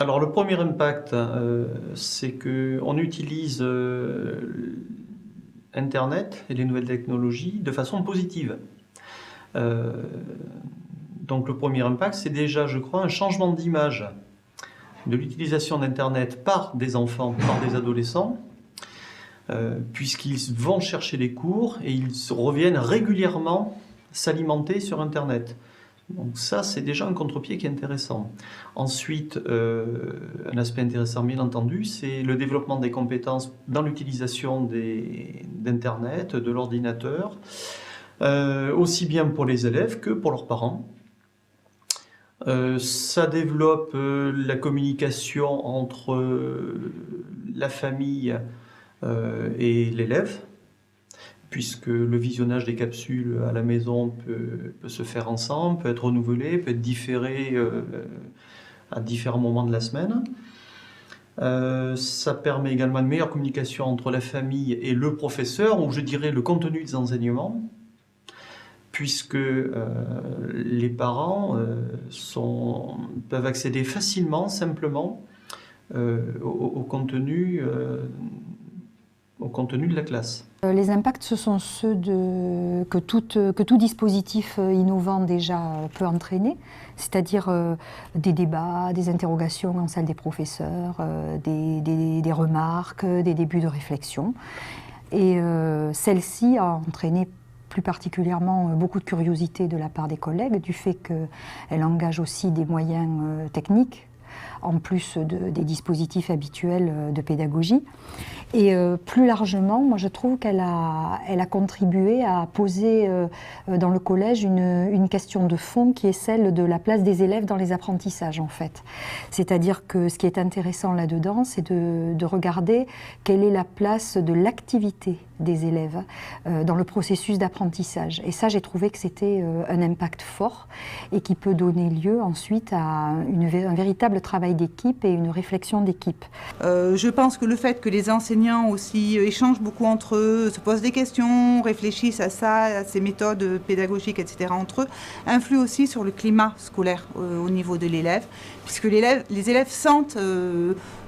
Alors le premier impact, c'est qu'on utilise Internet et les nouvelles technologies de façon positive. Euh, donc le premier impact, c'est déjà, je crois, un changement d'image de l'utilisation d'Internet par des enfants, par des adolescents, puisqu'ils vont chercher les cours et ils reviennent régulièrement s'alimenter sur Internet. Donc ça, c'est déjà un contre-pied qui est intéressant. Ensuite, un aspect intéressant, bien entendu, c'est le développement des compétences dans l'utilisation d'Internet, de l'ordinateur, aussi bien pour les élèves que pour leurs parents. Ça développe la communication entre la famille et l'élève, puisque le visionnage des capsules à la maison peut se faire ensemble, peut être renouvelé, peut être différé à différents moments de la semaine. Ça permet également une meilleure communication entre la famille et le professeur, ou je dirais le contenu des enseignements, puisque les parents peuvent accéder facilement, simplement, au contenu de la classe. Les impacts, ce sont ceux que tout dispositif innovant déjà peut entraîner, c'est-à-dire des débats, des interrogations en salle des professeurs, des remarques, des débuts de réflexion. Et celle-ci a entraîné plus particulièrement beaucoup de curiosité de la part des collègues, du fait qu'elle engage aussi des moyens techniques, en plus des dispositifs habituels de pédagogie. Et plus largement, moi je trouve qu'elle a contribué à poser dans le collège une question de fond qui est celle de la place des élèves dans les apprentissages en fait. C'est-à-dire que ce qui est intéressant là-dedans, c'est de regarder quelle est la place de l'activité des élèves dans le processus d'apprentissage. Et ça, j'ai trouvé que c'était un impact fort et qui peut donner lieu ensuite à un véritable travail d'équipe et une réflexion d'équipe. Je pense que le fait que les enseignants aussi échangent beaucoup entre eux, se posent des questions, réfléchissent à ça, à ces méthodes pédagogiques, etc. entre eux, influe aussi sur le climat scolaire au niveau de l'élève, puisque les élèves sentent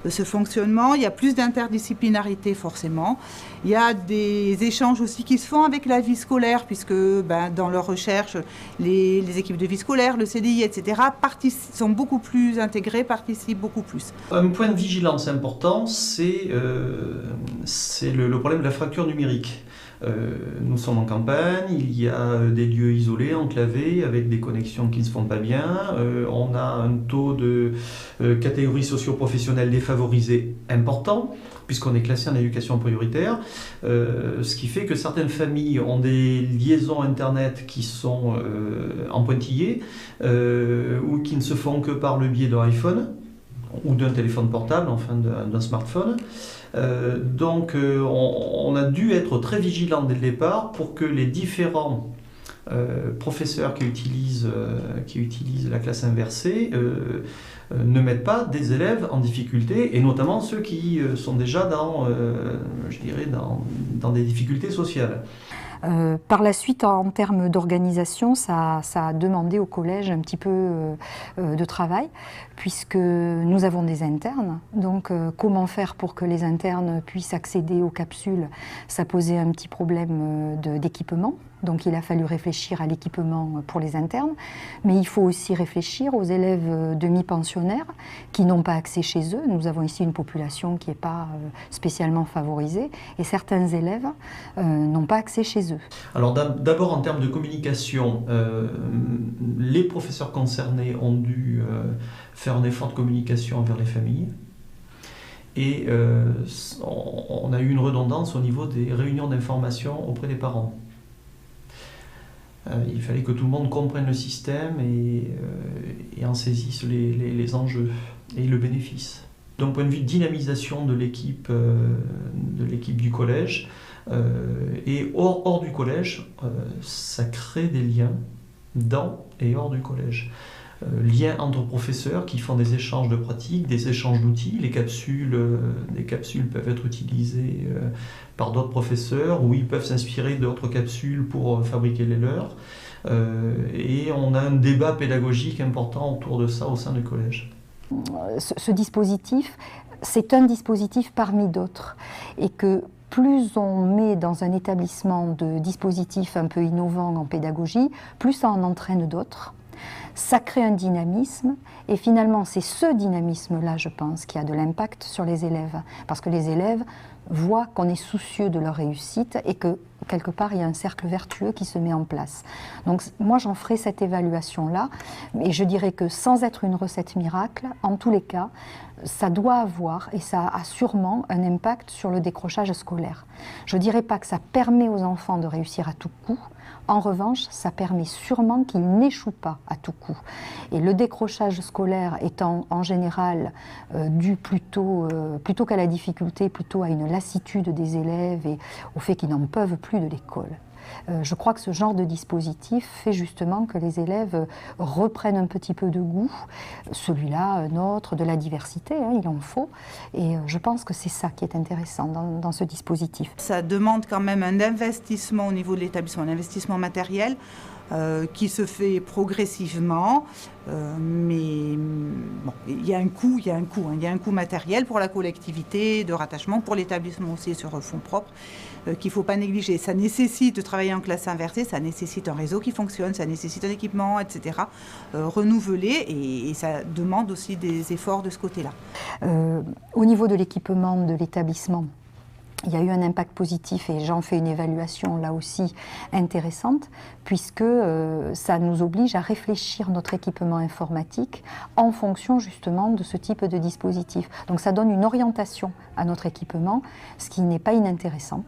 ce fonctionnement, il y a plus d'interdisciplinarité forcément. Il y a des échanges aussi qui se font avec la vie scolaire, puisque dans leurs recherches, les équipes de vie scolaire, le CDI, etc., sont beaucoup plus intégrées, participent beaucoup plus. Un point de vigilance important, c'est le problème de la fracture numérique. Nous sommes en campagne, il y a des lieux isolés, enclavés, avec des connexions qui ne se font pas bien. On a un taux de catégories socio-professionnelles défavorisées important, puisqu'on est classé en éducation prioritaire, ce qui fait que certaines familles ont des liaisons Internet qui sont en pointillés, ou qui ne se font que par le biais d'un iPhone, ou d'un téléphone portable, enfin d'un smartphone. Donc on a dû être très vigilant dès le départ pour que les différents professeurs qui utilisent la classe inversée ne mettent pas des élèves en difficulté, et notamment ceux qui sont déjà dans des difficultés sociales. Par la suite, en termes d'organisation, ça a demandé au collège un petit peu de travail, puisque nous avons des internes. Donc, comment faire pour que les internes puissent accéder aux capsules? Ça posait un petit problème d'équipement. Donc, il a fallu réfléchir à l'équipement pour les internes. Mais il faut aussi réfléchir aux élèves demi-pensionnaires qui n'ont pas accès chez eux. Nous avons ici une population qui n'est pas spécialement favorisée. Et certains élèves n'ont pas accès chez eux. Alors d'abord en termes de communication, les professeurs concernés ont dû faire un effort de communication vers les familles, et on a eu une redondance au niveau des réunions d'information auprès des parents. Il fallait que tout le monde comprenne le système et en saisisse les enjeux et le bénéfice. D'un point de vue de dynamisation de l'équipe du collège, et hors du collège, ça crée des liens dans et hors du collège. Liens entre professeurs qui font des échanges de pratiques, des échanges d'outils. Les capsules peuvent être utilisées par d'autres professeurs, ou ils peuvent s'inspirer d'autres capsules pour fabriquer les leurs. Et on a un débat pédagogique important autour de ça au sein du collège. ce dispositif, c'est un dispositif parmi d'autres, et que plus on met dans un établissement de dispositifs un peu innovants en pédagogie, plus ça en entraîne d'autres. Ça crée un dynamisme, et finalement c'est ce dynamisme-là, je pense, qui a de l'impact sur les élèves, parce que les élèves voient qu'on est soucieux de leur réussite et que quelque part il y a un cercle vertueux qui se met en place. Donc moi j'en ferai cette évaluation-là, et je dirais que sans être une recette miracle, en tous les cas, ça doit avoir, et ça a sûrement un impact sur le décrochage scolaire. Je ne dirais pas que ça permet aux enfants de réussir à tout coup. En revanche, ça permet sûrement qu'ils n'échouent pas à tout coup. Et le décrochage scolaire étant en général dû plutôt qu'à la difficulté, plutôt à une lassitude des élèves et au fait qu'ils n'en peuvent plus de l'école. Je crois que ce genre de dispositif fait justement que les élèves reprennent un petit peu de goût, celui-là, notre, de la diversité, hein, il en faut, et je pense que c'est ça qui est intéressant dans ce dispositif. Ça demande quand même un investissement au niveau de l'établissement, un investissement matériel qui se fait progressivement, mais bon, il y a un coût matériel pour la collectivité de rattachement, pour l'établissement aussi sur fonds propres, qu'il ne faut pas négliger. Ça nécessite de travailler en classe inversée, ça nécessite un réseau qui fonctionne, ça nécessite un équipement, etc., renouvelé, et ça demande aussi des efforts de ce côté-là. Au niveau de l'équipement de l'établissement, il y a eu un impact positif, et j'en fais une évaluation là aussi intéressante, puisque ça nous oblige à réfléchir notre équipement informatique en fonction justement de ce type de dispositif. Donc ça donne une orientation à notre équipement, ce qui n'est pas inintéressant.